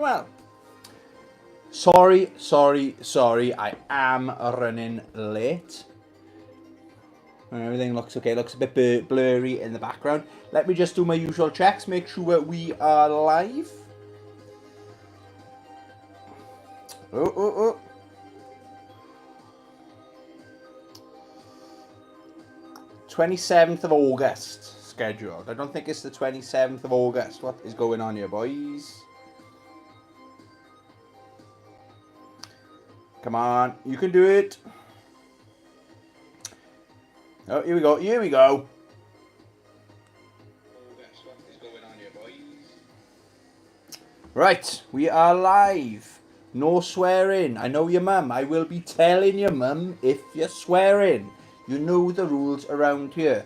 Well, sorry, I am running late. Everything looks okay, looks a bit blurry in the background. Let me just do my usual checks, make sure we are live. Oh. 27th of August scheduled. I don't think it's the 27th of August. What is going on here, boys? Come on, you can do it. Oh, here we go. Right, we are live. No swearing. I know your mum. I will be telling your mum if you're swearing. You know the rules around here.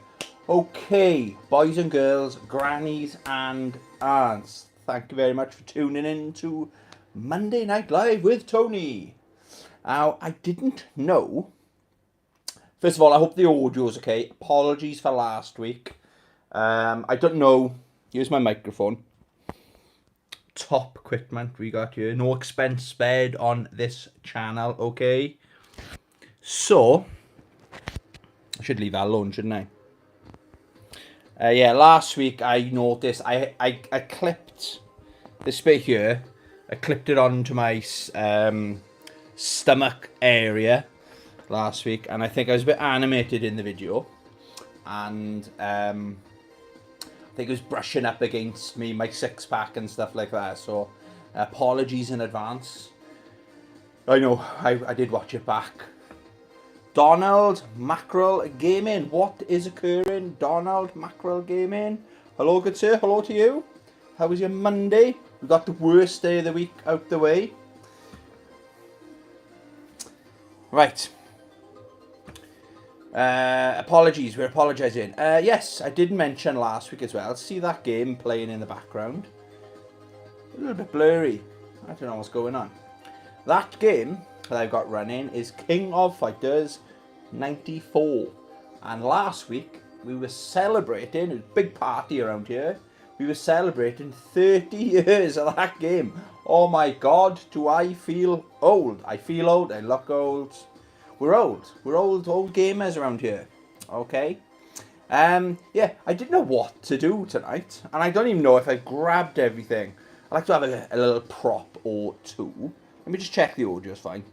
Okay, boys and girls, grannies and aunts. Thank you very much for tuning in to Monday Night Live with Tony. Now, I didn't know. First of all, I hope the audio's okay. Apologies for last week. I don't know. Here's my microphone. Top equipment we got here. No expense spared on this channel, okay? So, I should leave that alone, shouldn't I? Yeah, last week I noticed I clipped this bit here. I clipped it onto my stomach area last week, and I think I was a bit animated in the video, and I think it was brushing up against me, my six-pack and stuff like that, so apologies in advance. I know, I did watch it back. Donald Mackerel Gaming, what is occurring? Donald Mackerel Gaming. Hello, good sir, hello to you. How was your Monday? We got the worst day of the week out the way. Right. Apologies, we're apologising. Yes, I did mention last week as well. See that game playing in the background? A little bit blurry. I don't know what's going on. That game that I've got running is King of Fighters 94. And last week, we were celebrating, it was a big party around here, we were celebrating 30 years of that game. Oh my god, do I feel old? I feel old, I look old. We're old gamers around here, okay? Yeah, I didn't know what to do tonight, and I don't even know if I grabbed everything. I like to have a little prop or two. Let me just check the audio's fine.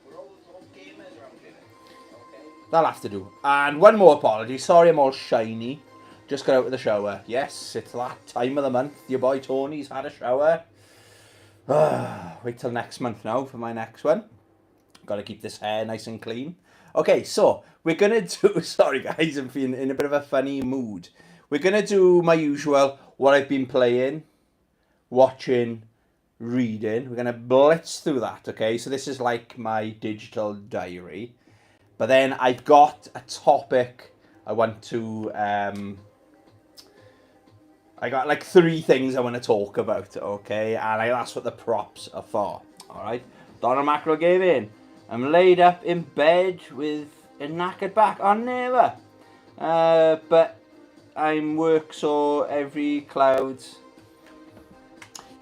We're old gamers around here, okay? That'll have to do. And one more apology, sorry I'm all shiny. Just got out of the shower. Yes, it's that time of the month. Your boy Tony's had a shower. Wait till next month now for my next one. Got to keep this hair nice and clean. Okay, so we're going to do... Sorry, guys, I'm feeling in a bit of a funny mood. We're going to do my usual, what I've been playing, watching, reading. We're going to blitz through that, okay? So this is like my digital diary. But then I've got a topic I want to... I got like 3 things I want to talk about, okay? And that's what the props are for, alright? Donald Mackerel Gaming. I'm laid up in bed with a knackered back. Oh, never. But I'm work, so every cloud.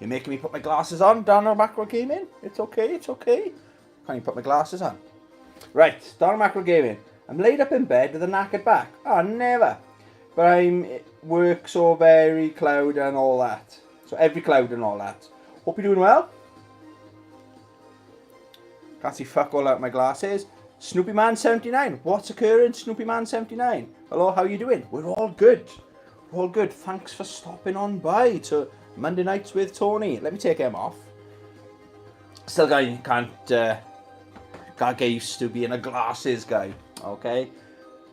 You're making me put my glasses on, Donald Mackerel Gaming. It's okay. Can't even put my glasses on. Right, Donald Mackerel Gaming. I'm laid up in bed with a knackered back. Oh, never. But I'm work, so very cloud and all that. So every cloud and all that. Hope you're doing well. Can't see fuck all out my glasses. Snoopy Man 79. What's occurring, Snoopy Man 79? Hello, how you doing? We're all good. Thanks for stopping on by to Monday Nights with Tony. Let me take him off. Still can't get used to being a glasses guy. Okay?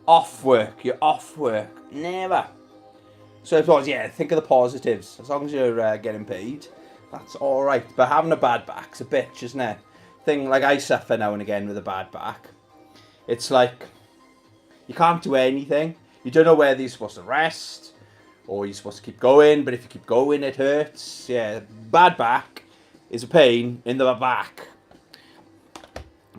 Off work. You're off work. Never. So I suppose, yeah, think of the positives. As long as you're getting paid, that's alright. But having a bad back's a bitch, isn't it? Thing like I suffer now and again with a bad back. It's like you can't do anything. You don't know whether you're supposed to rest or you're supposed to keep going, but if you keep going it hurts. Yeah, bad back is a pain in the back.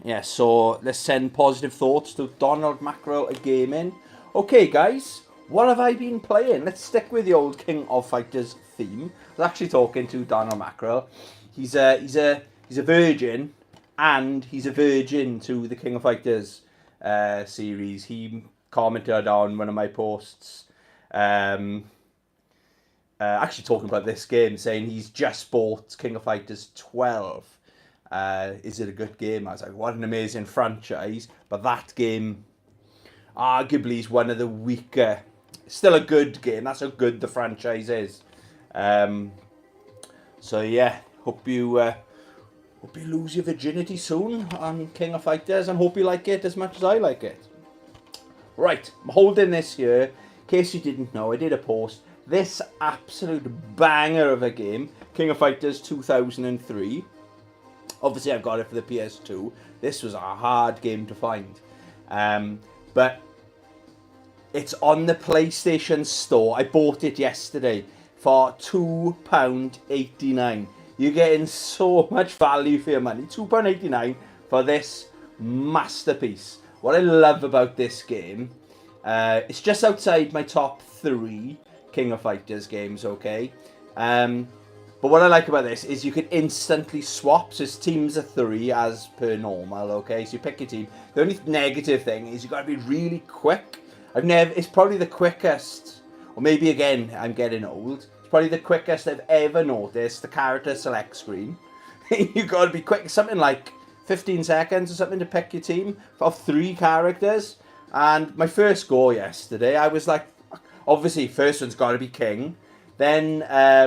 Yeah, so let's send positive thoughts to Donald Mackerel Gaming. Okay guys, what have I been playing? Let's stick with the old King of Fighters theme. was actually talking to Donald Mackerel. He's a virgin, and he's a virgin to the King of Fighters series. He commented on one of my posts, actually talking about this game, saying he's just bought King of Fighters 12. Is it a good game? I was like, what an amazing franchise. But that game, arguably, is one of the weaker. Still a good game. That's how good the franchise is. So yeah, hope you lose your virginity soon on King of Fighters, and hope you like it as much as I like it. Right, I'm holding this here. In case you didn't know, I did a post. This absolute banger of a game, King of Fighters 2003. Obviously, I've got it for the PS2. This was a hard game to find. But it's on the PlayStation Store. I bought it yesterday for £2.89. You're getting so much value for your money. £2.89 for this masterpiece. What I love about this game, it's just outside my top 3 King of Fighters games, okay? But what I like about this is you can instantly swap. So it's teams of 3 as per normal, okay? So you pick your team. The only negative thing is you've got to be really quick. It's probably the quickest, or maybe again, I'm getting old. It's probably the quickest I've ever noticed the character select screen. You've got to be quick, something like 15 seconds or something to pick your team of 3 characters. And my first go yesterday, I was like, obviously, first one's got to be King. Then,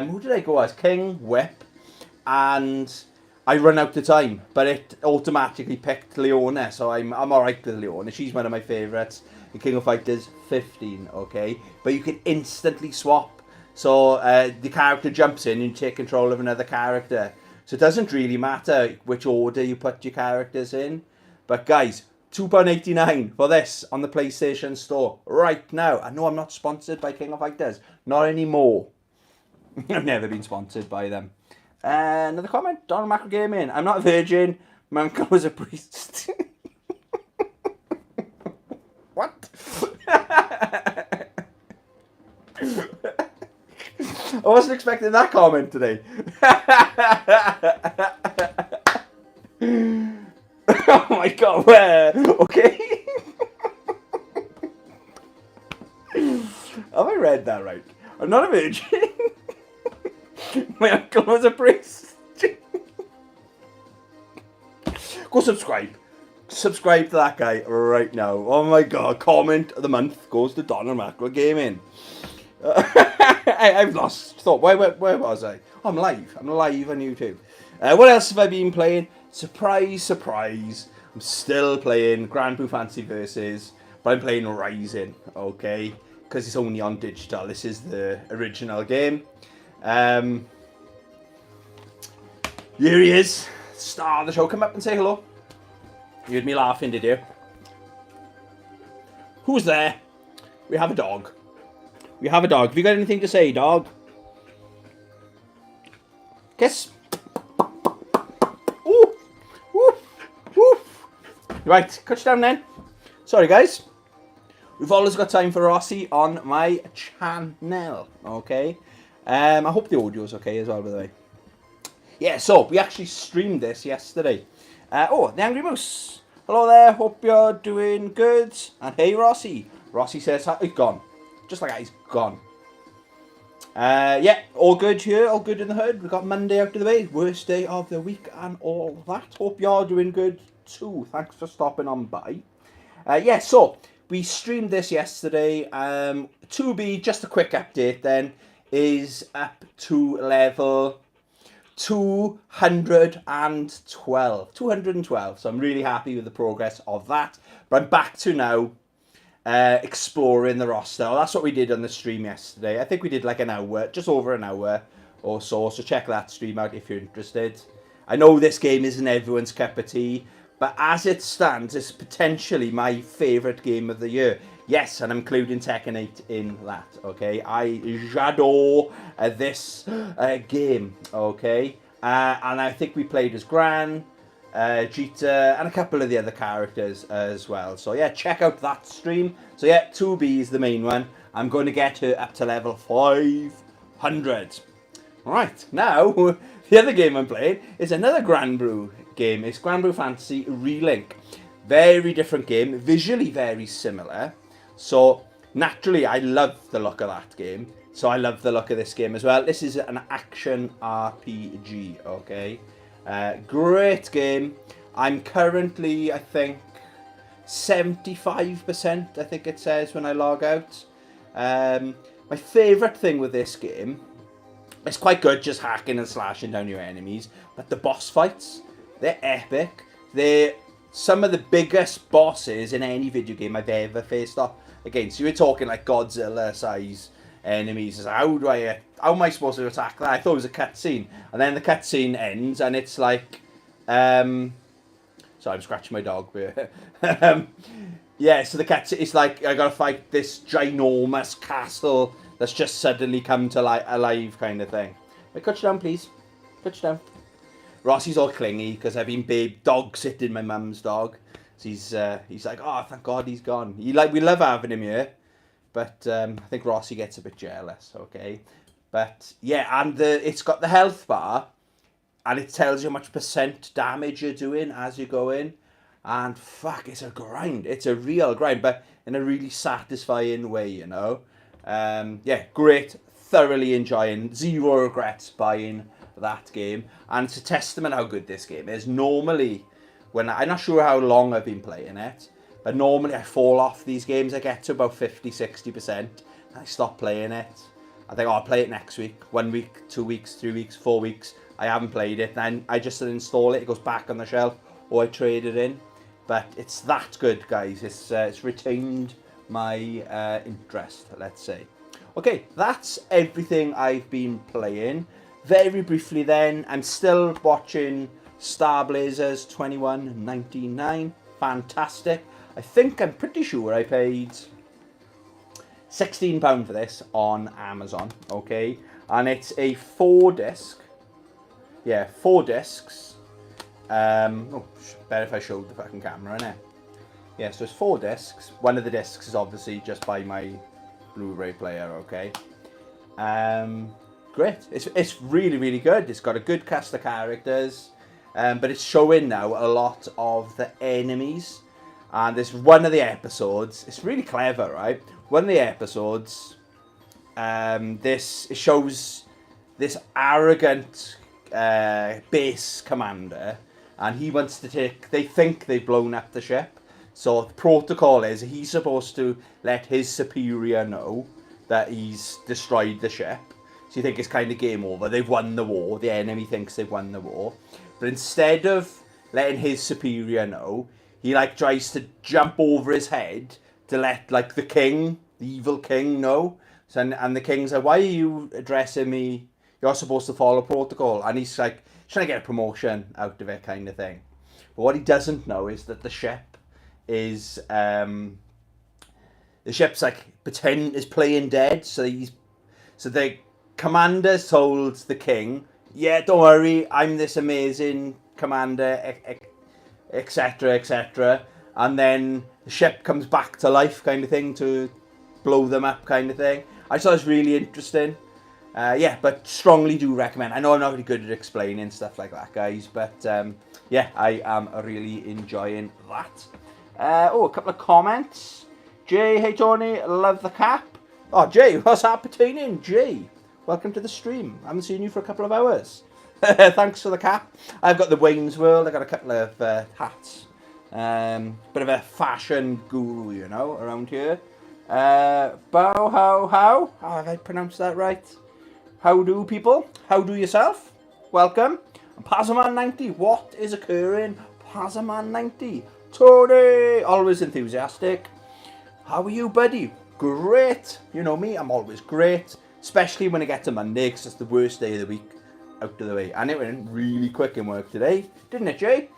who did I go as? King, Whip, and I run out of time. But it automatically picked Leona, so I'm alright with Leona. She's one of my favourites in King of Fighters 15, okay? But you can instantly swap. So the character jumps in and you take control of another character. So it doesn't really matter which order you put your characters in. But guys, £2.89 for this on the PlayStation Store right now. I know I'm not sponsored by King of Fighters. Not anymore. I've never been sponsored by them. Another comment, Donald Mackerel Gaming. I'm not a virgin. My uncle was a priest. What? I wasn't expecting that comment today. Oh my god, where? Okay. Have I read that right? I'm not a virgin. My uncle was a priest. Go subscribe. Subscribe to that guy right now. Oh my god, comment of the month goes to Donald Mackerel Gaming. I've lost thought. Where was I? Oh, I'm live. I'm live on YouTube. What else have I been playing? Surprise, surprise. I'm still playing Grand Blue Fantasy Versus, but I'm playing Rising, okay? Because it's only on digital. This is the original game. Here he is. Star of the show. Come up and say hello. You heard me laughing, did you? Who's there? We have a dog. We have a dog. Have you got anything to say, dog? Kiss. Ooh. Ooh. Ooh. Right, cut you down then. Sorry, guys. We've always got time for Rossi on my channel, okay? I hope the audio's okay as well, by the way. Yeah, so we actually streamed this yesterday. The Angry Moose. Hello there, hope you're doing good. And hey, Rossi. Rossi says he's gone. Just like that, he's gone. Yeah, all good here, all good in the hood. We've got Monday out of the way, worst day of the week and all that. Hope you're doing good too. Thanks for stopping on by. Yeah, so we streamed this yesterday. 2B, just a quick update then, is up to level 212. 212. So I'm really happy with the progress of that. But I'm back to now exploring the roster. Well, that's what we did on the stream yesterday. I think we did like an hour, just over an hour or so. So check that stream out if you're interested. I know this game isn't everyone's cup of tea, but as it stands, it's potentially my favourite game of the year. Yes, and I'm including Tekken 8 in that, okay? J'adore this game, okay? And I think we played as Gran, Jita, and a couple of the other characters as well. So yeah, check out that stream. So yeah, 2B is the main one. I'm going to get her up to level 500. Right, now, the other game I'm playing is another Grand Brew game. It's Grand Brew Fantasy Relink. Very different game, visually very similar. So, naturally, I love the look of that game. So I love the look of this game as well. This is an action RPG, okay? Great game. I'm currently, I think, 75%, I think it says when I log out. My favourite thing with this game, it's quite good just hacking and slashing down your enemies, but the boss fights, they're epic. They're some of the biggest bosses in any video game I've ever faced off against. You were talking like Godzilla size enemies. How am I supposed to attack that? I thought it was a cutscene, and then the cutscene ends, and it's like, sorry, I'm scratching my dog. Yeah, so the cutscene, it's like I gotta fight this ginormous castle that's just suddenly come to alive, kind of thing. Wait, cut you down, please. Cut you down. Rossi's all clingy because I've been dog sitting my mum's dog. So he's like, oh, thank God he's gone. We love having him here. But I think Rossi gets a bit jealous, okay? But yeah, and it's got the health bar, and it tells you how much percent damage you're doing as you go in. And fuck, it's a grind. It's a real grind, but in a really satisfying way, you know? Yeah, great. Thoroughly enjoying. Zero regrets buying that game. And it's a testament how good this game is. Normally, I'm not sure how long I've been playing it, but normally I fall off these games. I get to about 50-60%, and I stop playing it. I think, I'll play it next week. 1 week, 2 weeks, 3 weeks, 4 weeks. I haven't played it. Then I just install it. It goes back on the shelf, or I trade it in. But it's that good, guys. It's retained my interest, let's say. Okay, that's everything I've been playing. Very briefly then, I'm still watching Star Blazers 2199. Fantastic. I'm pretty sure I paid £16 for this on Amazon, okay? And it's a 4-disc. Yeah, 4 discs. Better if I showed the fucking camera, innit? Yeah, so it's 4 discs. One of the discs is obviously just by my Blu-ray player, okay? Great. It's really, really good. It's got a good cast of characters, but it's showing now a lot of the enemies. And there's one of the episodes. It's really clever, right? One of the episodes, it shows this arrogant base commander, and he wants to they think they've blown up the ship. So the protocol is he's supposed to let his superior know that he's destroyed the ship. So you think it's kind of game over. They've won the war. The enemy thinks they've won the war. But instead of letting his superior know, he tries to jump over his head to let the king, the evil king, know. So, and the king's like, why are you addressing me? You're supposed to follow protocol. And he's trying to get a promotion out of it, kind of thing. But what he doesn't know is that the ship is the ship's playing dead. So the commander told the king, yeah, don't worry, I'm this amazing commander, etc, etc. And then the ship comes back to life, kind of thing, to blow them up, kind of thing. I thought it was really interesting. Yeah, but strongly do recommend. I know I'm not really good at explaining stuff like that, guys, but yeah, I am really enjoying that. A couple of comments. Jay, hey Tony, love the cap. Oh, Jay, what's happening? Jay, welcome to the stream. I haven't seen you for a couple of hours. Thanks for the cap. I've got the Wayne's World. I've got a couple of hats. Bit of a fashion guru, you know, around here. Bow, how? Oh, have I pronounced that right? How do people? How do yourself? Welcome. Pazaman90, what is occurring? Pazaman90. Tony, always enthusiastic. How are you, buddy? Great. You know me, I'm always great. Especially when I get to Monday, because it's the worst day of the week out of the way. And it went really quick in work today, didn't it, Jay?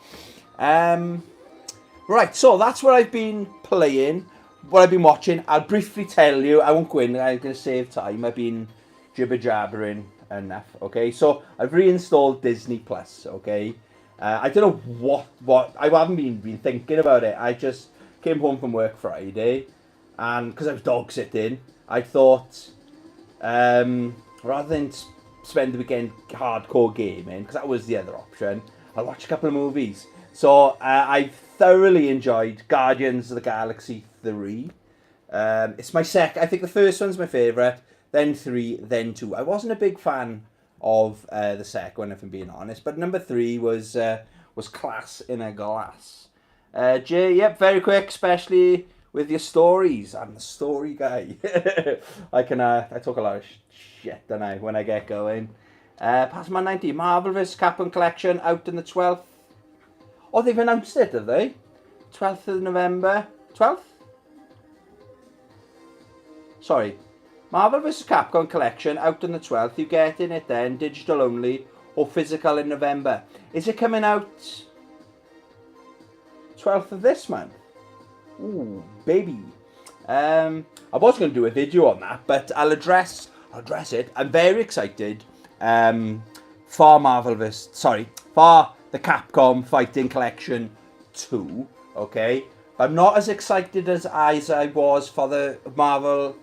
Right, so that's what I've been playing, what I've been watching. I'll briefly tell you, I won't go in, I'm going to save time. I've been jibber-jabbering enough, okay? So I've reinstalled Disney Plus, okay? I don't know what I haven't been thinking about it. I just came home from work Friday, and because I was dog sitting, I thought rather than spend the weekend hardcore gaming, because that was the other option, I'll watch a couple of movies. So I've thoroughly enjoyed Guardians of the Galaxy 3. It's my I think the first one's my favourite, then 3, then 2. I wasn't a big fan of the second one, if I'm being honest, but number 3 was class in a glass. Jay, yep, very quick, especially with your stories. I'm the story guy. I talk a lot of shit, don't I, when I get going. Passman 90, Marvel vs. Capcom Collection out on the 12th. Oh, they've announced it, have they? 12th of November. 12th? Sorry. Marvel vs. Capcom Collection out on the 12th. You getting it then, digital only, or physical in November. Is it coming out 12th of this month? Ooh, baby. I was going to do a video on that, but I'll address it. I'm very excited for the Capcom Fighting Collection 2, okay? But I'm not as excited as I was for the Marvel...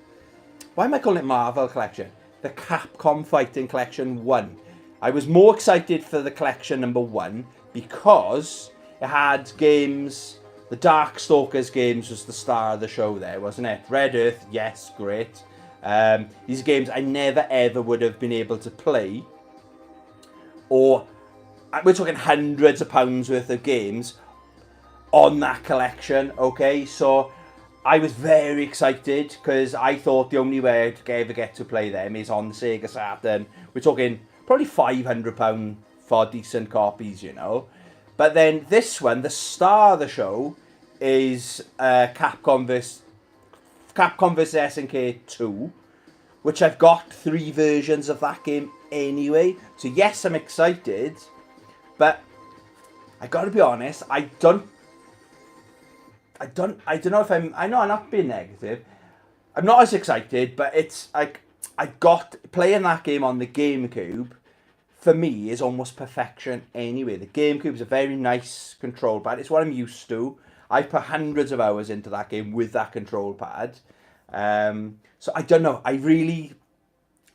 Why am I calling it Marvel Collection? The Capcom Fighting Collection 1. I was more excited for the collection number 1 because it had games... The Darkstalkers games was the star of the show there, wasn't it? Red Earth, yes, great. These games I never ever would have been able to play. Or, we're talking hundreds of pounds worth of games on that collection, okay? So, I was very excited because I thought the only way I'd ever get to play them is on the Sega Saturn. We're talking probably £500 for decent copies, you know. But then this one, the star of the show, is Capcom vs SNK 2, which I've got 3 versions of that game anyway. So yes, I'm excited, but I gotta be honest, I don't know if I know I'm not being negative. I'm not as excited, but it's like I got playing that game on the GameCube. For me, is almost perfection anyway. The GameCube's a very nice control pad. It's what I'm used to. I've put hundreds of hours into that game with that control pad. So I don't know.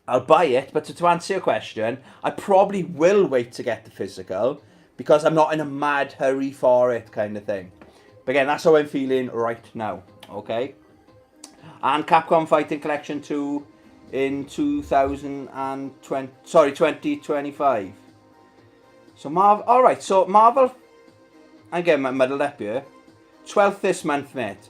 I'll buy it, but to answer your question, I probably will wait to get the physical because I'm not in a mad hurry for it kind of thing. But again, that's how I'm feeling right now, okay? And Capcom Fighting Collection 2... in 2025. So alright, so Marvel, I'm getting muddled up here. 12th this month, mate.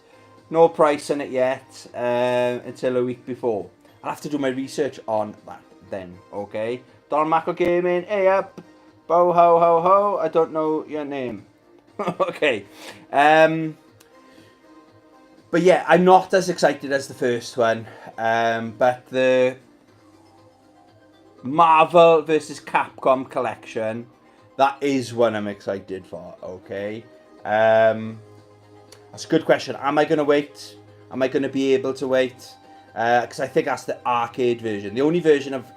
No price on it yet until a week before. I'll have to do my research on that then, okay? Donald Macro Gaming, hey up. Bo ho ho ho, I don't know your name. Okay. But yeah, I'm not as excited as the first one. But the Marvel vs. Capcom Collection, that is one I'm excited for, okay? That's a good question. Am I going to wait? Am I going to be able to wait? Because I think that's the arcade version. The only version of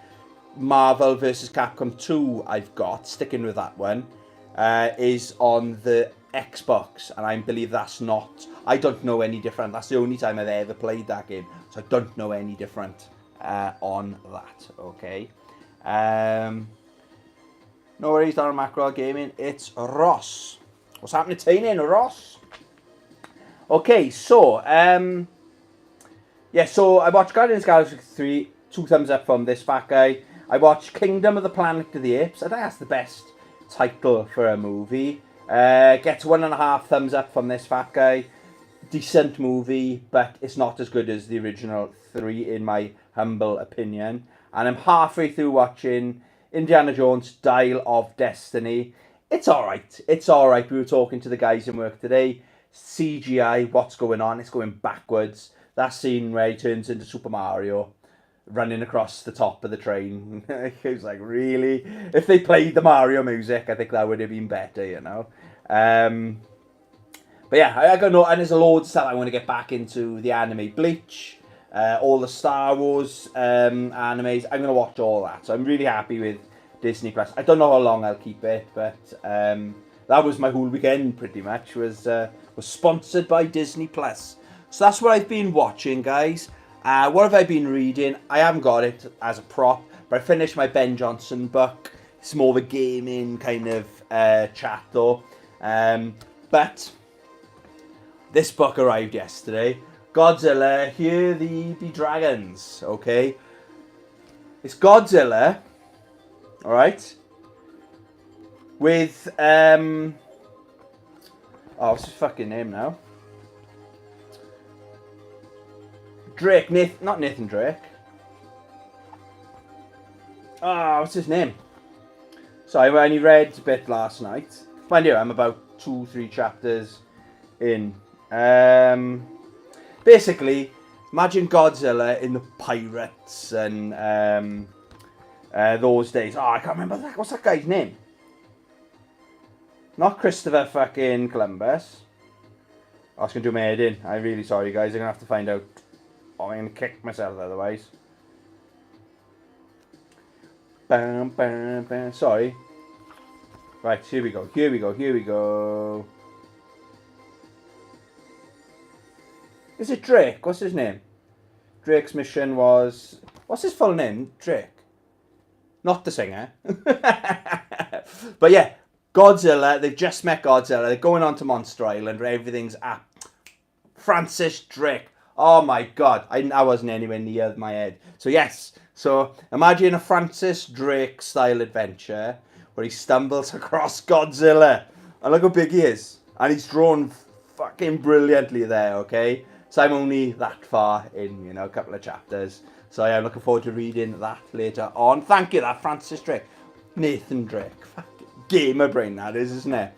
Marvel vs. Capcom 2 I've got, sticking with that one, is on the Xbox, and I believe that's not... I don't know any different. That's the only time I've ever played that game, so I don't know any different on that, okay? No worries, Donald Macro Gaming. It's Ross. What's happening, Tiny, Ross? Okay, so, yeah, so I watched Guardians of the Galaxy 3, 2 thumbs up from this fat guy. I watched Kingdom of the Planet of the Apes. I think that's the best title for a movie. Gets 1.5 thumbs up from this fat guy. Decent movie, but it's not as good as the original 3 in my humble opinion. And I'm halfway through watching Indiana Jones Dial of Destiny. It's alright. It's alright. We were talking to the guys in work today. CGI, what's going on? It's going backwards. That scene where he turns into Super Mario running across the top of the train. He was like, really? If they played the Mario music, I think that would have been better, you know. But yeah, I got no, and there's a load of stuff I want to get back into. The anime Bleach, all the Star Wars animes. I'm going to watch all that. So I'm really happy with Disney Plus. I don't know how long I'll keep it, but that was my whole weekend pretty much. Was sponsored by Disney Plus. So that's what I've been watching, guys. What have I been reading? I haven't got it as a prop, But I finished my Ben Johnson book. It's more of a gaming kind of chat though. But this book arrived yesterday. Godzilla, Here Thee Be Dragons. Okay. It's Godzilla. Alright. With what's his fucking name now? Drake, not Nathan Drake. What's his name? Sorry, I only read a bit last night. Mind you, I'm about 2-3 chapters in. Basically, imagine Godzilla in the pirates and those days. I can't remember that. What's that guy's name? Not Christopher fucking Columbus. I was going to do my head in. I'm really sorry, guys. I'm going to have to find out. I'm going to kick myself otherwise. Bam, bam, bam. Sorry. Right, here we go. Here we go. Is it Drake? What's his name? Drake's mission was... What's his full name? Drake. Not the singer. But yeah, Godzilla. They've just met Godzilla. They're going on to Monster Island where everything's up. Francis Drake. Oh my god. I wasn't anywhere near my head. So yes. So imagine a Francis Drake style adventure where he stumbles across Godzilla. And look how big he is. And he's drawn fucking brilliantly there, okay? So I'm only that far in, a couple of chapters. So yeah, I'm looking forward to reading that later on. Thank you, that Francis Drake. Nathan Drake. Fucking gamer brain that is, isn't it?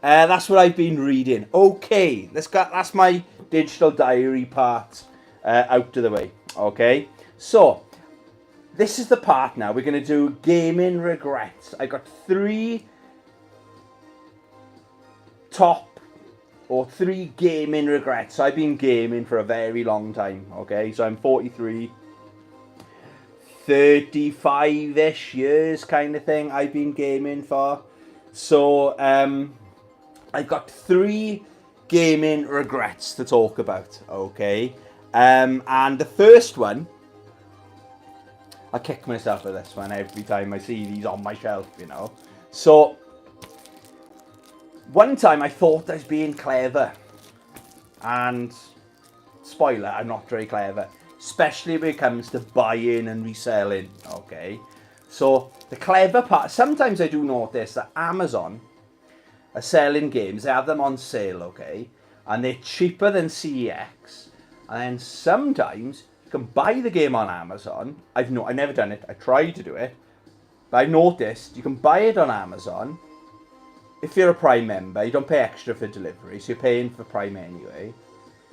That's what I've been reading. Okay, that's my digital diary part out of the way. Okay, so this is the part now. We're going to do gaming regrets. I got 3 gaming regrets. I've been gaming for a very long time. Okay, so I'm 43. 35-ish years kind of thing I've been gaming for. So I've got 3 gaming regrets to talk about, okay? And the first one, I kick myself at this one every time I see these on my shelf, So one time I thought I was being clever, and spoiler, I'm not very clever. Especially when it comes to buying and reselling, okay? So, the clever part, sometimes I do notice that Amazon are selling games, they have them on sale, okay? And they're cheaper than CEX. And then sometimes you can buy the game on Amazon. I've never done it, I tried to do it. But I've noticed you can buy it on Amazon. If you're a Prime member, you don't pay extra for delivery, so you're paying for Prime anyway.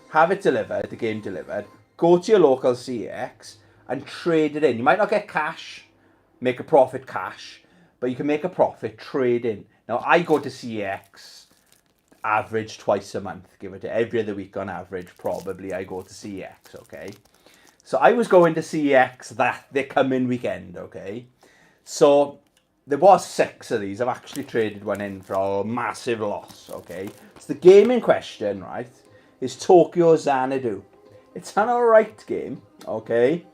Have it delivered, the game delivered. Go to your local CX and trade it in. You might not get cash, make a profit cash, but you can make a profit trading. Now, I go to CX average twice a month, give it every other week on average, probably I go to CX, okay? So I was going to CX the coming weekend, okay? So there was 6 of these. I've actually traded one in for a massive loss, okay? So the game in question, right, is Tokyo Xanadu. It's an alright game, okay?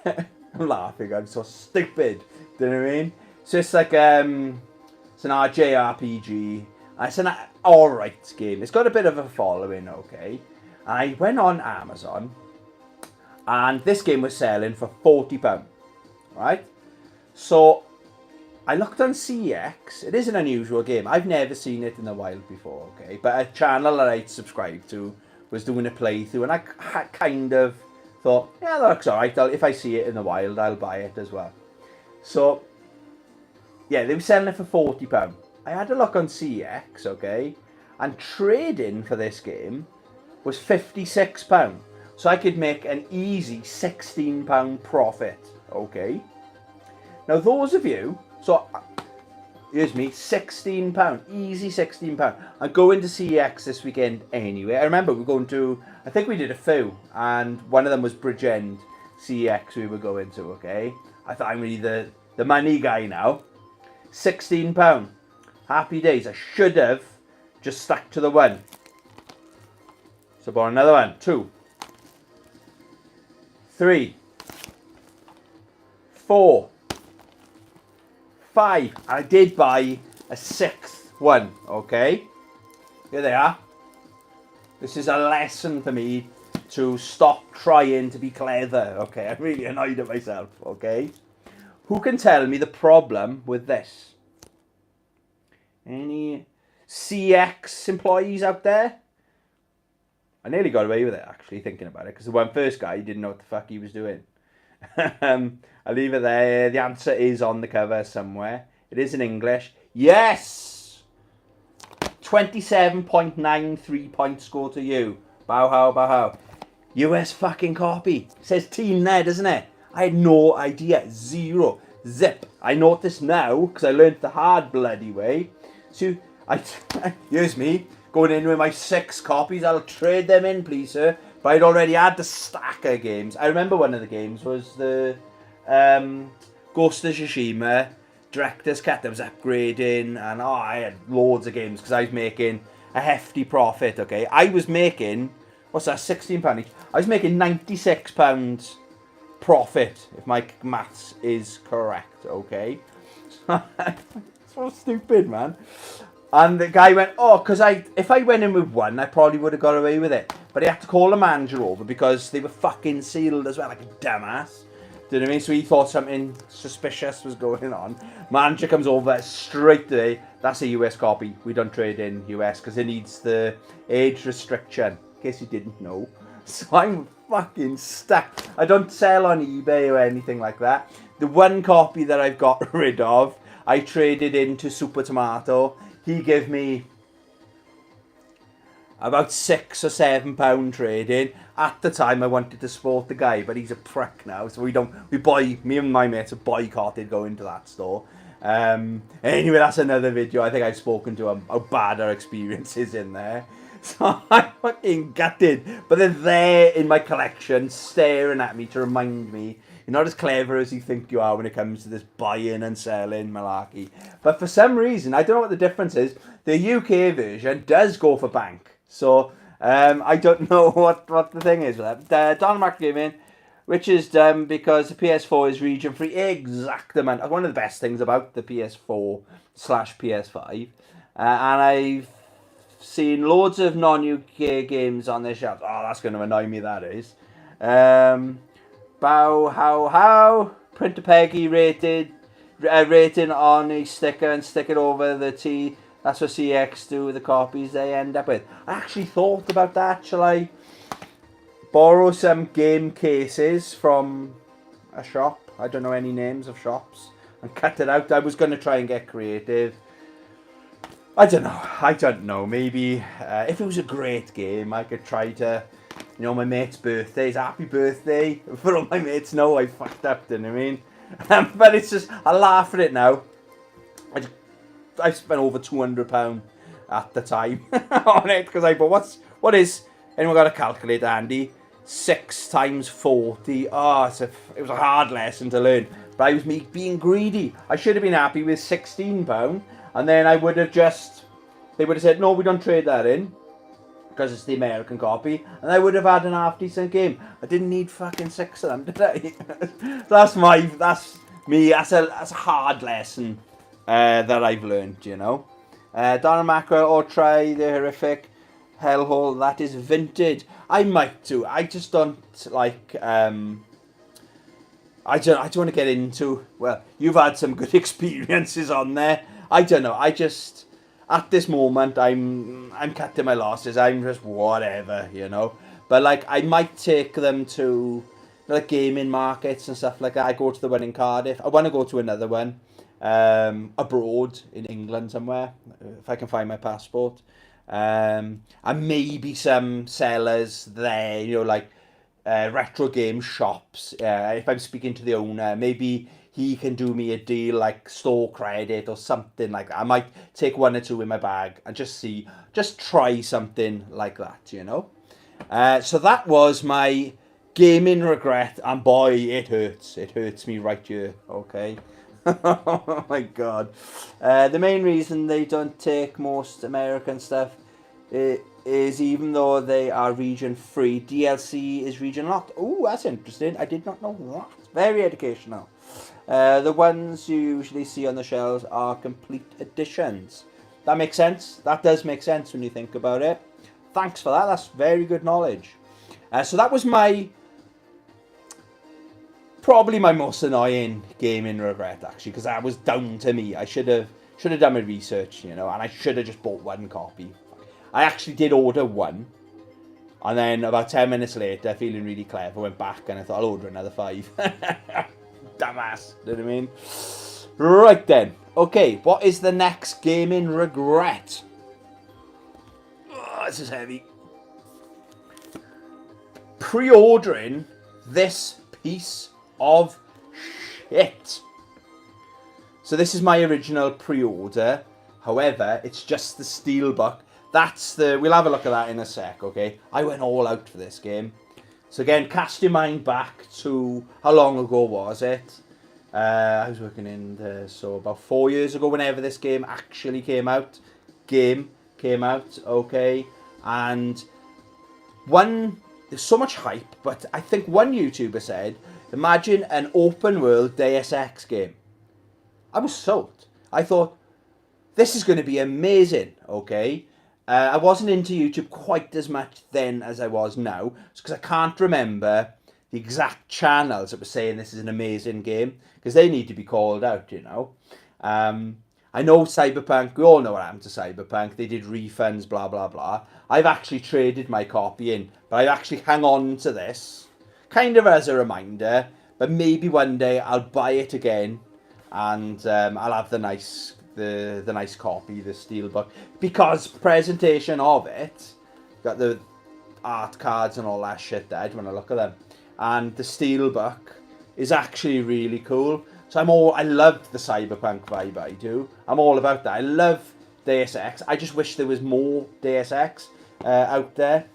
I'm laughing, I'm so stupid. Do you know what I mean? So it's like, it's an RJRPG. And it's an alright game. It's got a bit of a following, okay? And I went on Amazon, and this game was selling for £40, right? So I looked on CX. It is an unusual game. I've never seen it in the wild before, okay? But a channel that I subscribed to was doing a playthrough, and I kind of thought, yeah, that looks alright. If I see it in the wild, I'll buy it as well. So, yeah, they were selling it for £40. I had a look on CX, okay, and trading for this game was £56. So I could make an easy £16 profit, okay? Now, those of you, so here's me, £16, easy £16. I'm going to CEX this weekend anyway. I remember we're going to, I think we did a few, and one of them was Bridgend CEX we were going to, okay? I thought I'm really the money guy now. £16. Happy days. I should have just stuck to the one. So bought another one. 2, 3, 4, 5. And I did buy a 6th one, okay? Here they are. This is a lesson for me to stop trying to be clever, okay? I'm really annoyed at myself, okay? Who can tell me the problem with this? Any CX employees out there? I nearly got away with it, actually, thinking about it, because the first guy didn't know what the fuck he was doing. I'll leave it there. The answer is on the cover somewhere. It is in English. Yes! 27.93 points score to you. Bow how, bow how. US fucking copy. It says team there, doesn't it? I had no idea. 0. Zip. I noticed now, because I learned the hard bloody way. So, here's me, going in with my 6 copies. I'll trade them in, please, sir. But I'd already had the stack of games. I remember one of the games was the Ghost of Tsushima Director's Cut. That was upgrading, and I had loads of games because I was making a hefty profit, okay? I was making, what's that, £16 each? I was making £96 profit, if my maths is correct, okay? So stupid, man. And the guy went, oh, because if I went in with 1, I probably would have got away with it. But he had to call the manager over because they were fucking sealed as well, like a dumbass. Do you know what I mean? So he thought something suspicious was going on. Manager comes over straight away. That's a US copy. We don't trade in US because it needs the age restriction. In case you didn't know. So I'm fucking stuck. I don't sell on eBay or anything like that. The one copy that I've got rid of, I traded into Super Tomato. He gave me about £6 or £7 trading. At the time, I wanted to support the guy, but he's a prick now. So me and my mates have boycotted going to that store. Anyway, that's another video. I think I've spoken to him how bad our experience is in there. So I'm fucking gutted. But they're there in my collection, staring at me to remind me you're not as clever as you think you are when it comes to this buying and selling malarkey. But for some reason, I don't know what the difference is, the UK version does go for bank. So I don't know what the thing is with that. Dynamite Gaming, which is dumb because the PS4 is region free. Exactement. One of the best things about the PS4/PS5. And I've seen loads of non-UK games on their shelves. Oh, that's going to annoy me, that is. Bow how Printer Peggy rating on a sticker and stick it over the T. That's what CX do with the copies they end up with. I actually thought about that. Shall I borrow some game cases from a shop? I don't know any names of shops. And cut it out. I was going to try and get creative. I don't know. Maybe if it was a great game, I could try to... You know, my mate's birthdays. Happy birthday. For all my mates know I fucked up, do you know what I mean? But it's just, I laugh at it now. I spent over £200 at the time on it because I thought, what is, anyone got a calculator handy? 6 times 40. Oh, it was a hard lesson to learn. But I was being greedy. I should have been happy with £16, and then they would have said, no, we don't trade that in, because it's the American copy, and I would have had an half-decent game. I didn't need fucking 6 of them, did I? That's me, that's a hard lesson that I've learned, you know. Donald Macro, or try the horrific hellhole that is vintage. I might do. I just don't like, I don't want to get into, well, you've had some good experiences on there. I don't know, at this moment, I'm cutting my losses. I'm just whatever, you know. But like, I might take them to like gaming markets and stuff like that. I go to the one in Cardiff. I want to go to another one abroad in England somewhere, if I can find my passport. And maybe some sellers there, you know, like retro game shops. If I'm speaking to the owner, maybe he can do me a deal like store credit or something like that. I might take 1 or 2 in my bag and just try something like that, you know. So that was my gaming regret, and boy, it hurts. It hurts me right here, okay. Oh my god. The main reason they don't take most American stuff is even though they are region free, DLC is region locked. Oh, that's interesting. I did not know that. Very educational. The ones you usually see on the shelves are complete editions. That makes sense. That does make sense when you think about it. Thanks for that. That's very good knowledge. So that was probably my most annoying gaming regret, actually, because that was down to me. I should have done my research, and I should have just bought one copy. I actually did order one, and then about 10 minutes later, feeling really clever, went back and I thought I'll order another 5. Dumbass, you know what I mean? Right then. Okay, what is the next gaming regret? Oh, this is heavy. Pre-ordering this piece of shit. So this is my original pre-order. However, it's just the Steelbook. We'll have a look at that in a sec, okay? I went all out for this game. So again, cast your mind back to, how long ago was it? I was working so about 4 years ago, whenever this game actually came out. Okay? And there's so much hype, but I think one YouTuber said, imagine an open world Deus Ex game. I was sold. I thought, this is going to be amazing, okay? I wasn't into YouTube quite as much then as I was now, because I can't remember the exact channels that were saying this is an amazing game, because they need to be called out, I know Cyberpunk, we all know what happened to Cyberpunk. They did refunds, blah, blah, blah. I've actually traded my copy in, but I actually hang on to this, kind of as a reminder, but maybe one day I'll buy it again, and I'll have the nice copy, the Steelbook, because presentation of it, got the art cards and all that shit there when I look at them, and the Steelbook is actually really cool. So I love the Cyberpunk vibe. I do. I'm all about that. I love Deus Ex. I just wish there was more Deus Ex out there.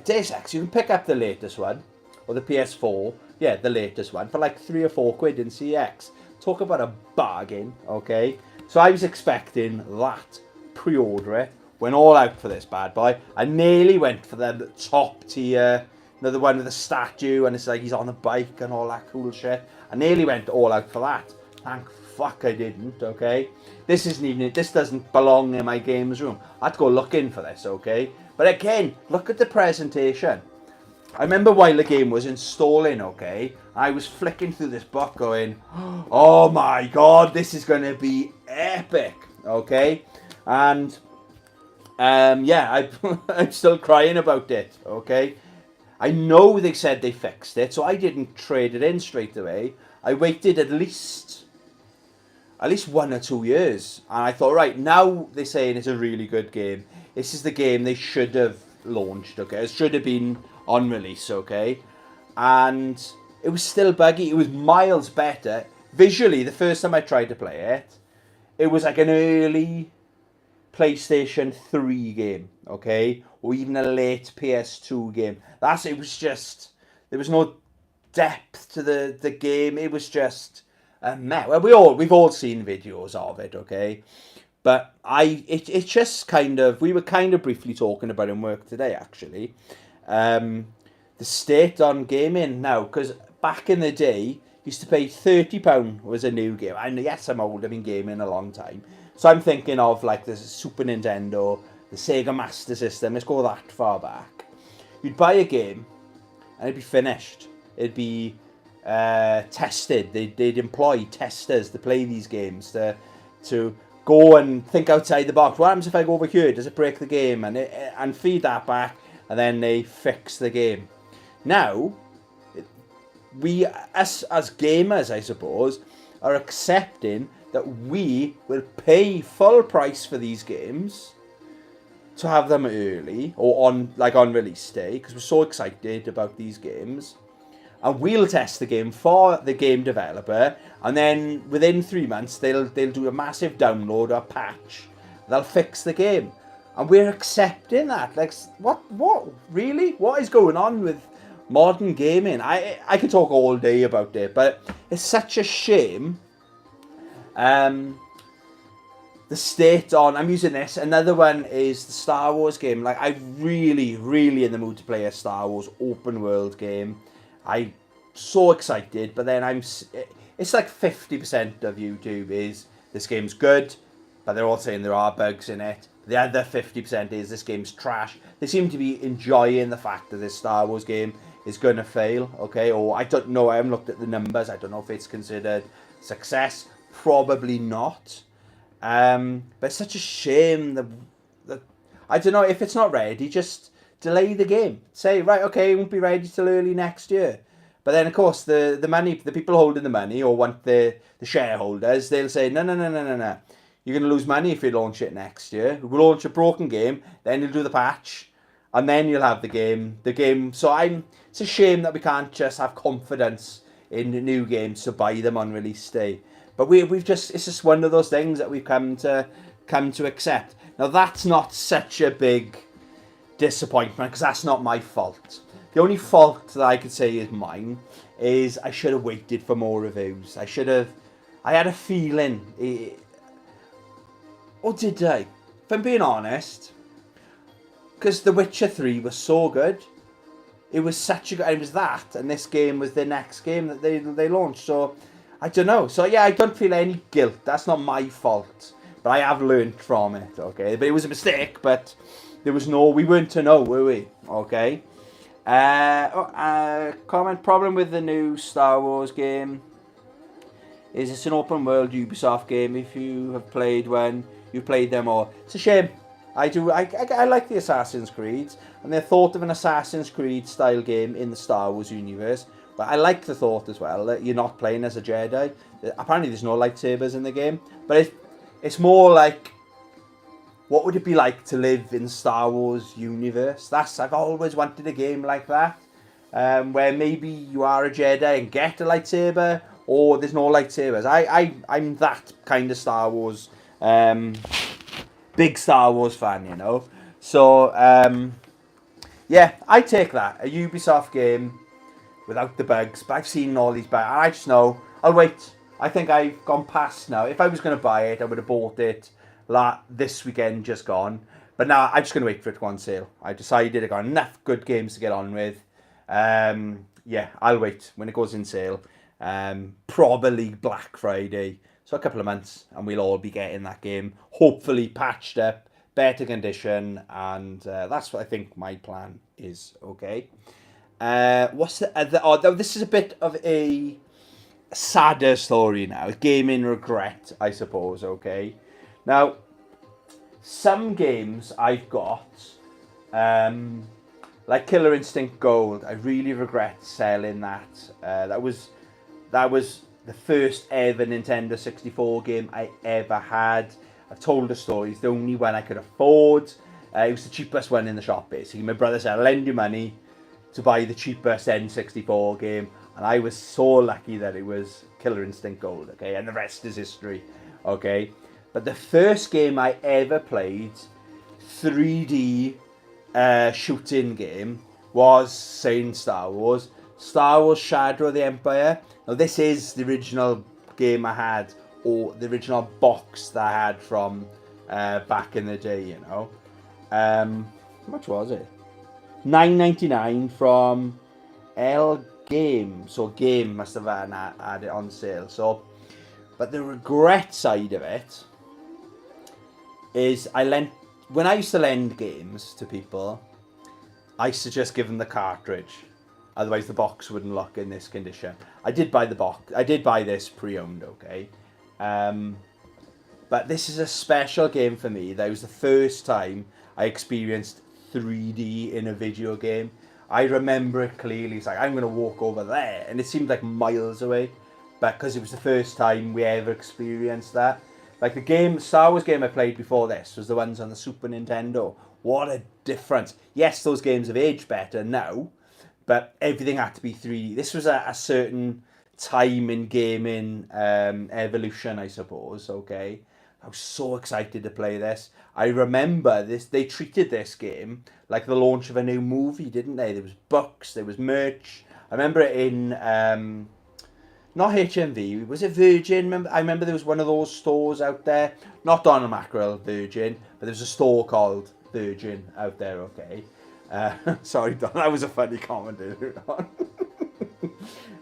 Deus Ex, you can pick up the latest one, or the PS4. Yeah, the latest one for like 3 or 4 quid in CX. Talk about a bargain, okay? So I was expecting that, pre-order it, went all out for this bad boy. I nearly went for the top tier, the one with the statue and it's like he's on a bike and all that cool shit. I nearly went all out for that. Thank fuck I didn't, okay? This doesn't belong in my games room. I had to go looking for this, okay? But again, look at the presentation. I remember while the game was installing, okay, I was flicking through this book going, oh my god, this is going to be epic, okay? And, yeah, I'm still crying about it, okay? I know they said they fixed it, so I didn't trade it in straight away. I waited at least 1 or 2 years. And I thought, right, now they're saying it's a really good game. This is the game they should have launched, okay? It should have been on release, okay? And it was still buggy. It was miles better. Visually, the first time I tried to play it, it was like an early PlayStation 3 game, okay? Or even a late PS2 game. It was just, there was no depth to the game. It was just a mess. Well, we've all seen videos of it, okay? But it's just kind of, we were kind of briefly talking about it in work today, actually. The state on gaming now, because back in the day, used to pay £30 was a new game. And yes, I'm old, I've been gaming a long time. So I'm thinking of like the Super Nintendo, the Sega Master System, let's go that far back. You'd buy a game and it'd be finished. It'd be tested. They'd employ testers to play these games, to go and think outside the box. What happens if I go over here? Does it break the game? And feed that back, and then they fix the game. Now, us as gamers, I suppose, are accepting that we will pay full price for these games to have them early or on release day, because we're so excited about these games. And we'll test the game for the game developer, and then within 3 months they'll do a massive download or patch. They'll fix the game, and we're accepting that. Like, what really? What is going on with modern gaming? I could talk all day about it, but it's such a shame. The state on, I'm using this. Another one is the Star Wars game. Like, I'm really, really in the mood to play a Star Wars open world game. I'm so excited, but then it's like 50% of YouTube is this game's good, but they're all saying there are bugs in it. The other 50% is this game's trash. They seem to be enjoying the fact that this Star Wars game is going to fail, okay? Or I don't know, I haven't looked at the numbers. I don't know if it's considered success. Probably not. But it's such a shame that I don't know, if it's not ready, just delay the game. Say, right, okay, it won't be ready till early next year. But then, of course, the money, the people holding the money or want the shareholders, they'll say, no. You're going to lose money if you launch it next year. We'll launch a broken game, then you'll do the patch, and then you'll have the game. So it's a shame that we can't just have confidence in the new games to buy them on release day. But it's just one of those things that we've come to accept. Now, that's not such a big disappointment because that's not my fault. The only fault that I could say is mine is I should have waited for more reviews. I had a feeling. Or did I? If I'm being honest, because The Witcher 3 was so good. It was such a good... It was that, and this game was the next game that they launched. So, I don't know. So, yeah, I don't feel any guilt. That's not my fault. But I have learned from it, okay? But it was a mistake, but we weren't to know, were we? Okay? Comment, problem with the new Star Wars game is it's an open world Ubisoft game. If you have played one, you played them all. It's a shame. I like the Assassin's Creed, and the thought of an Assassin's Creed style game in the Star Wars universe. But I like the thought as well that you're not playing as a Jedi. Apparently there's no lightsabers in the game, but it's more like, what would it be like to live in Star Wars universe? I've always wanted a game like that, where maybe you are a Jedi and get a lightsaber, or there's no lightsabers. I'm that kind of Star Wars, big Star Wars fan, you know. So, yeah, I take that. A Ubisoft game without the bugs. But I've seen all these bugs. I just know. I'll wait. I think I've gone past now. If I was going to buy it, I would have bought it this weekend just gone. But now I'm just going to wait for it to go on sale. I decided I got enough good games to get on with. Yeah, I'll wait when it goes in sale. Probably Black Friday. So a couple of months and we'll all be getting that game. Hopefully patched up, better condition. And that's what I think my plan is. Okay. What's the other... Oh, this is a bit of a sadder story now. Gaming regret, I suppose. Okay. Now, some games I've got, like Killer Instinct Gold, I really regret selling that. That was the first ever Nintendo 64 game I ever had. I've told the story. It's the only one I could afford. It was the cheapest one in the shop, basically. My brother said, I'll lend you money to buy the cheapest N64 game. And I was so lucky that it was Killer Instinct Gold, okay? And the rest is history, okay? But the first game I ever played, 3D shooting game, was saying Star Wars Shadow of the Empire. Now this is the original game I had, or the original box that I had from back in the day, you know. How much was it? $9.99 from L Game. So Game must have had it on sale. So, but the regret side of it is when I used to lend games to people, I used to just give them the cartridge. Otherwise the box wouldn't look in this condition. I did buy the box. I did buy this pre-owned, okay? But this is a special game for me. That was the first time I experienced 3D in a video game. I remember it clearly. It's like, I'm going to walk over there. And it seemed like miles away. But because it was the first time we ever experienced that. Like the Star Wars game I played before this was the ones on the Super Nintendo. What a difference. Yes, those games have aged better now, but everything had to be 3D. This was a certain time in gaming evolution, I suppose, okay? I was so excited to play this. I remember they treated this game like the launch of a new movie, didn't they? There was books, there was merch. I remember it in... not HMV, was it Virgin? I remember there was one of those stores out there. Not Donald Mackerel, Virgin, but there was a store called Virgin out there, okay? Sorry, Don, that was a funny comment.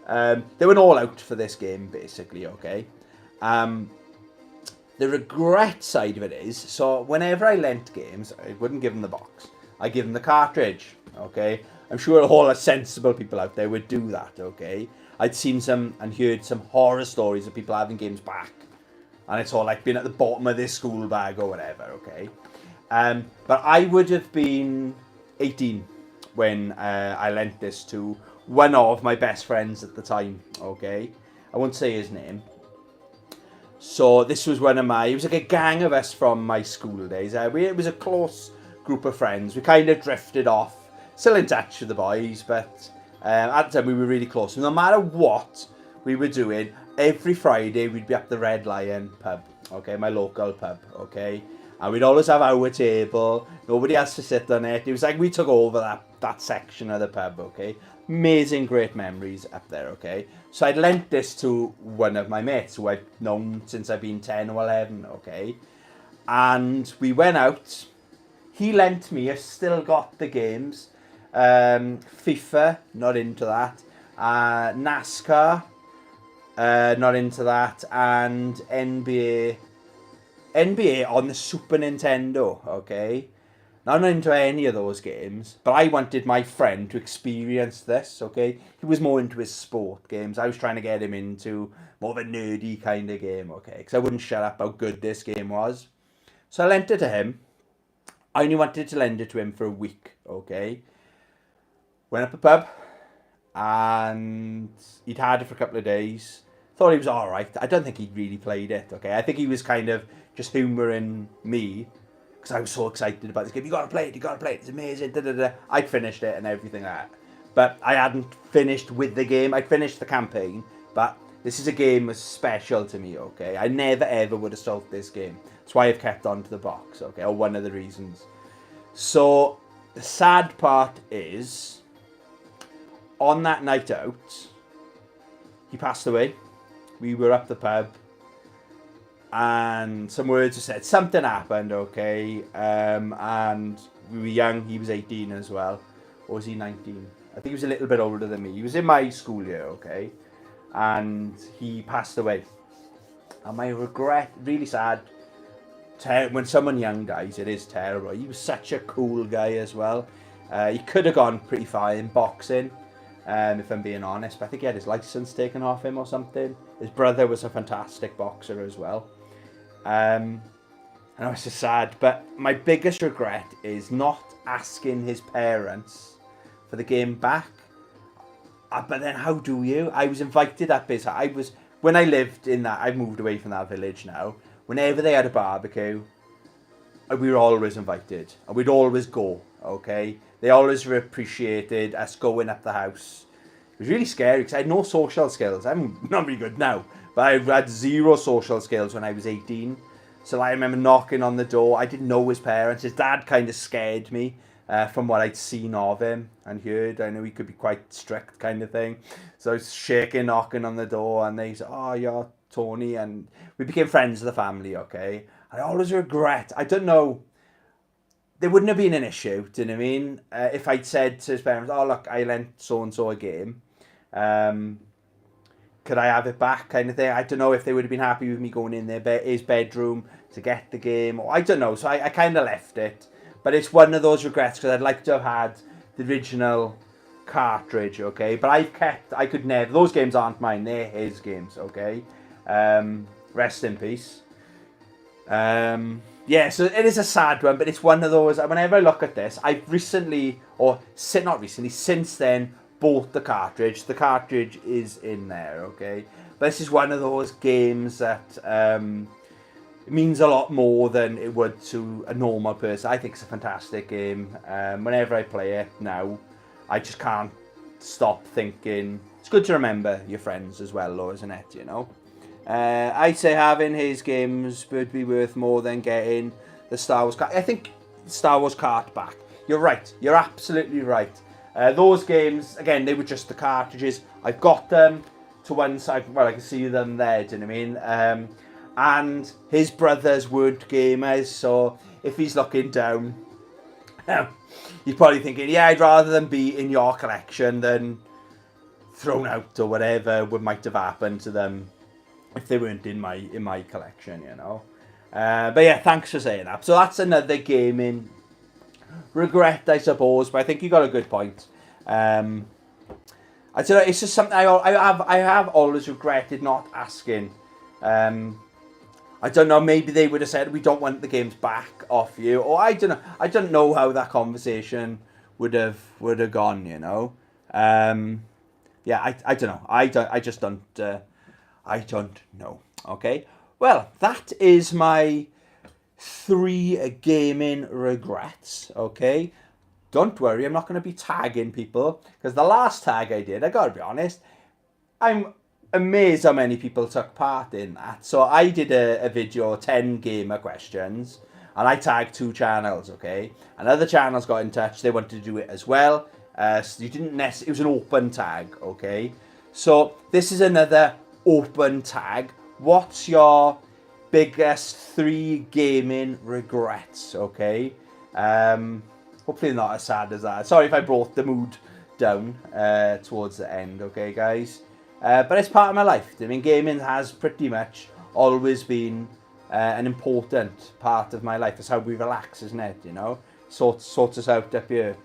They went all out for this game, basically, okay? The regret side of it is, so whenever I lent games, I wouldn't give them the box. I give them the cartridge, okay? I'm sure all the sensible people out there would do that, okay? I'd seen some and heard some horror stories of people having games back. And it's all like being at the bottom of their school bag or whatever, okay? But I would have been 18 when I lent this to one of my best friends at the time, okay? I won't say his name. So this was it was like a gang of us from my school days. It was a close group of friends. We kind of drifted off, still in touch with the boys, but at the time we were really close. No matter what we were doing, every Friday we'd be up the Red Lion pub, okay, my local pub, okay? And we'd always have our table, nobody else to sit on it. It was like we took over that section of the pub, okay? Amazing, great memories up there, okay? So I'd lent this to one of my mates who I've known since I've been 10 or 11, okay? And we went out. He lent me, I've still got the games. FIFA, not into that. NASCAR, not into that. And NBA on the Super Nintendo, okay? Now, I'm not into any of those games, but I wanted my friend to experience this, okay? He was more into his sport games. I was trying to get him into more of a nerdy kind of game, okay? Because I wouldn't shut up how good this game was. So I lent it to him. I only wanted to lend it to him for a week, okay? Went up the pub, and he'd had it for a couple of days. Thought he was all right. I don't think he'd really played it, okay? I think he was kind of just humouring me, because I was so excited about this game. You got to play it, it's amazing, da-da-da. I'd finished it and everything like that. But I hadn't finished with the game. I'd finished the campaign, but this is a game that's special to me, okay? I never ever would have sold this game. That's why I've kept on to the box, okay? Or one of the reasons. So, the sad part is, on that night out, he passed away. We were up the pub, and some words were said. Something happened, okay? And we were young. He was 18 as well. Or was he 19? I think he was a little bit older than me. He was in my school year, okay? And he passed away. And my regret, really sad. When someone young dies, it is terrible. He was such a cool guy as well. He could have gone pretty far in boxing, if I'm being honest. But I think he had his license taken off him or something. His brother was a fantastic boxer as well. I know it's just sad, but my biggest regret is not asking his parents for the game back. But then how do you? I was invited up his house. When I lived in that, I've moved away from that village now. Whenever they had a barbecue, we were always invited. And we'd always go, okay? They always appreciated us going up the house. It was really scary because I had no social skills. I'm not very good now, but I had zero social skills when I was 18. So I remember knocking on the door. I didn't know his parents. His dad kind of scared me from what I'd seen of him and heard. I knew he could be quite strict kind of thing. So I was shaking, knocking on the door, and they said, "Oh, you're Tony." And we became friends of the family, okay? I always regret, I don't know, there wouldn't have been an issue, do you know what I mean? If I'd said to his parents, "Oh, look, I lent so-and-so a game. Could I have it back?" kind of thing. I don't know if they would have been happy with me going in his bedroom to get the game. Or I don't know. So I kind of left it. But it's one of those regrets because I'd like to have had the original cartridge, okay? But I could never, those games aren't mine, they're his games, okay? Rest in peace. Yeah, so it is a sad one, but it's one of those, whenever I look at this, I've since then, bought the cartridge. The cartridge is in there, okay? But this is one of those games that it means a lot more than it would to a normal person. I think it's a fantastic game. Whenever I play it now, I just can't stop thinking. It's good to remember your friends as well, though, isn't it, you know? I'd say having his games would be worth more than getting the Star Wars cart. I think Star Wars cart back. You're right. You're absolutely right. Those games, again, they were just the cartridges. I've got them to one side. Well, I can see them there, do you know what I mean? And his brothers weren't gamers, so if he's looking down, he's probably thinking, yeah, I'd rather them be in your collection than thrown out or whatever might have happened to them if they weren't in my collection, you know. But yeah, thanks for saying that. So that's another gaming regret, I suppose. But I think you got a good point. I don't know. It's just something I have always regretted not asking. I don't know. Maybe they would have said we don't want the games back off you, or I don't know. I don't know how that conversation would have gone. You know. Yeah, I don't know. I just don't. I don't know. Okay. Well, that is my 3 gaming regrets. Okay. Don't worry, I'm not going to be tagging people, because the last tag I did, I got to be honest, I'm amazed how many people took part in that. So I did a video, 10 gamer questions, and I tagged 2 channels, okay? And other channels got in touch, they wanted to do it as well. So you didn't it was an open tag, okay? So this is another open tag. What's your biggest 3 gaming regrets, okay? Hopefully not as sad as that. Sorry if I brought the mood down towards the end, okay, guys? But it's part of my life. I mean, gaming has pretty much always been an important part of my life. It's how we relax, isn't it? You know, sorts us out up here.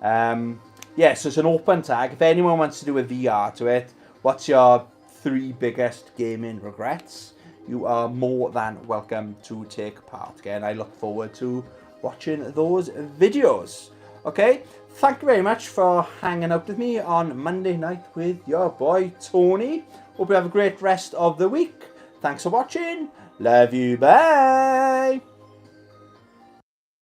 Yeah, so it's an open tag. If anyone wants to do a VR to it, what's your 3 biggest gaming regrets? You are more than welcome to take part. Again, I look forward to watching those videos. Okay, thank you very much for hanging out with me on Monday night with your boy Tony. Hope you have a great rest of the week. Thanks for watching. Love you. Bye.